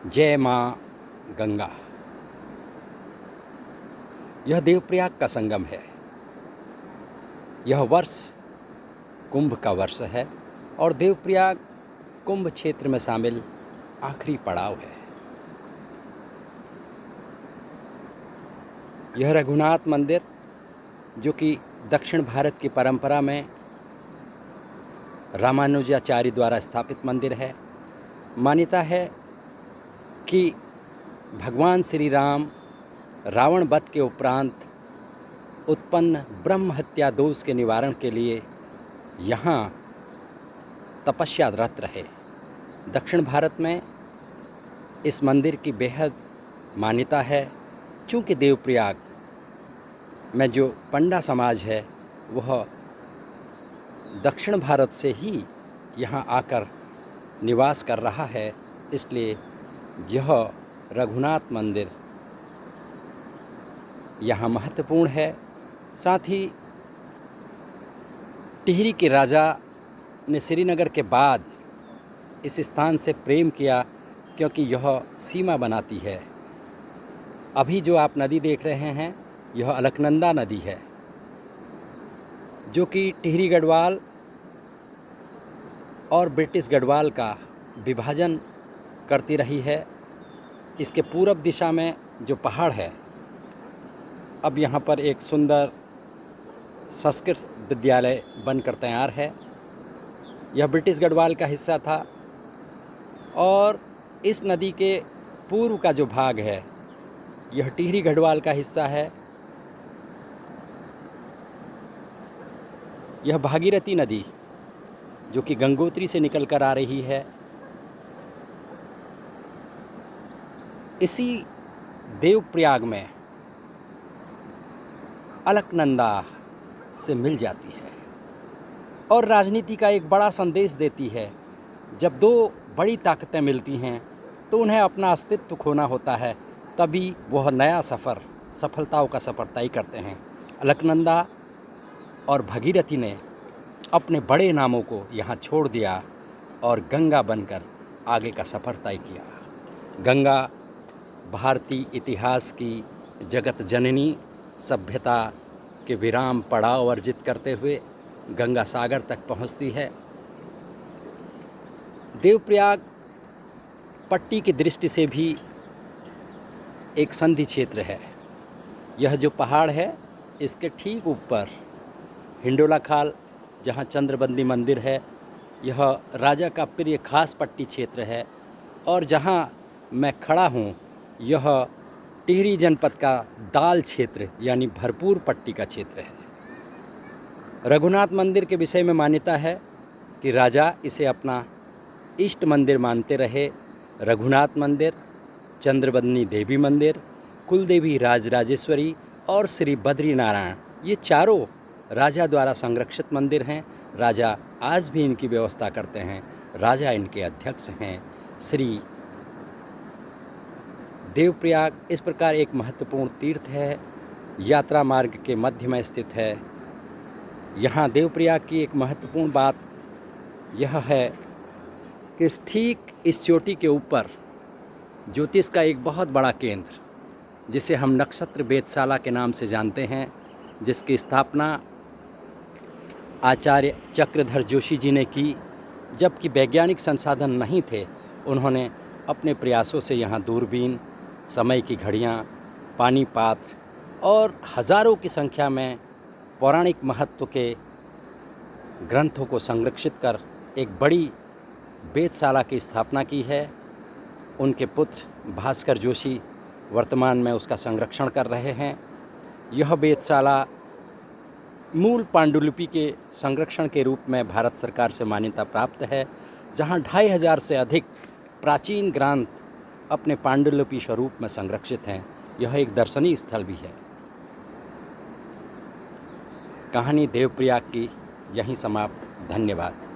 जय माँ गंगा। यह देवप्रयाग का संगम है। यह वर्ष कुंभ का वर्ष है और देवप्रयाग कुंभ क्षेत्र में शामिल आखिरी पड़ाव है। यह रघुनाथ मंदिर, जो कि दक्षिण भारत की परंपरा में रामानुजाचार्य द्वारा स्थापित मंदिर है। मान्यता है कि भगवान श्री राम रावण वध के उपरांत उत्पन्न ब्रह्म हत्या दोष के निवारण के लिए यहाँ तपस्यारत रहे। दक्षिण भारत में इस मंदिर की बेहद मान्यता है। चूँकि देवप्रयाग में जो पंडा समाज है वह दक्षिण भारत से ही यहाँ आकर निवास कर रहा है, इसलिए यह रघुनाथ मंदिर यहाँ महत्वपूर्ण है। साथ ही टिहरी के राजा ने श्रीनगर के बाद इस स्थान से प्रेम किया, क्योंकि यह सीमा बनाती है। अभी जो आप नदी देख रहे हैं यह अलकनंदा नदी है, जो कि टिहरी गढ़वाल और ब्रिटिश गढ़वाल का विभाजन करती रही है। इसके पूरब दिशा में जो पहाड़ है, अब यहाँ पर एक सुंदर संस्कृत विद्यालय बनकर तैयार है। यह ब्रिटिश गढ़वाल का हिस्सा था और इस नदी के पूर्व का जो भाग है यह टिहरी गढ़वाल का हिस्सा है। यह भागीरथी नदी, जो कि गंगोत्री से निकल कर आ रही है, इसी देवप्रयाग में अलकनंदा से मिल जाती है और राजनीति का एक बड़ा संदेश देती है। जब दो बड़ी ताकतें मिलती हैं तो उन्हें अपना अस्तित्व खोना होता है, तभी वह नया सफ़र, सफलताओं का सफ़र तय करते हैं। अलकनंदा और भगीरथी ने अपने बड़े नामों को यहाँ छोड़ दिया और गंगा बनकर आगे का सफ़र तय किया। गंगा भारतीय इतिहास की जगत जननी सभ्यता के विराम पड़ाव अर्जित करते हुए गंगा सागर तक पहुँचती है। देवप्रयाग पट्टी की दृष्टि से भी एक संधि क्षेत्र है। यह जो पहाड़ है इसके ठीक ऊपर हिंडोला खाल, जहाँ चंद्रबंदी मंदिर है, यह राजा का प्रिय खास पट्टी क्षेत्र है। और जहाँ मैं खड़ा हूँ यह टिहरी जनपद का दाल क्षेत्र यानी भरपूर पट्टी का क्षेत्र है। रघुनाथ मंदिर के विषय में मान्यता है कि राजा इसे अपना इष्ट मंदिर मानते रहे। रघुनाथ मंदिर, चंद्रबंदी देवी मंदिर, कुलदेवी राजराजेश्वरी और श्री बद्रीनारायण, ये चारों राजा द्वारा संरक्षित मंदिर हैं। राजा आज भी इनकी व्यवस्था करते हैं। राजा इनके अध्यक्ष हैं। श्री देवप्रयाग इस प्रकार एक महत्वपूर्ण तीर्थ है, यात्रा मार्ग के मध्य में स्थित है। यहाँ देवप्रयाग की एक महत्वपूर्ण बात यह है कि ठीक इस चोटी के ऊपर ज्योतिष का एक बहुत बड़ा केंद्र, जिसे हम नक्षत्र वेधशाला के नाम से जानते हैं, जिसकी स्थापना आचार्य चक्रधर जोशी जी ने की। जबकि वैज्ञानिक संसाधन नहीं थे, उन्होंने अपने प्रयासों से यहाँ दूरबीन, समय की घड़ियाँ, पानी पात्र और हज़ारों की संख्या में पौराणिक महत्व के ग्रंथों को संरक्षित कर एक बड़ी वेधशाला की स्थापना की है। उनके पुत्र भास्कर जोशी वर्तमान में उसका संरक्षण कर रहे हैं। यह वेधशाला मूल पांडुलिपि के संरक्षण के रूप में भारत सरकार से मान्यता प्राप्त है, जहां 2500 से अधिक प्राचीन ग्रंथ अपने पांडुलिपि स्वरूप में संरक्षित हैं। यह एक दर्शनीय स्थल भी है। कहानी देवप्रयाग की यहीं समाप्त। धन्यवाद।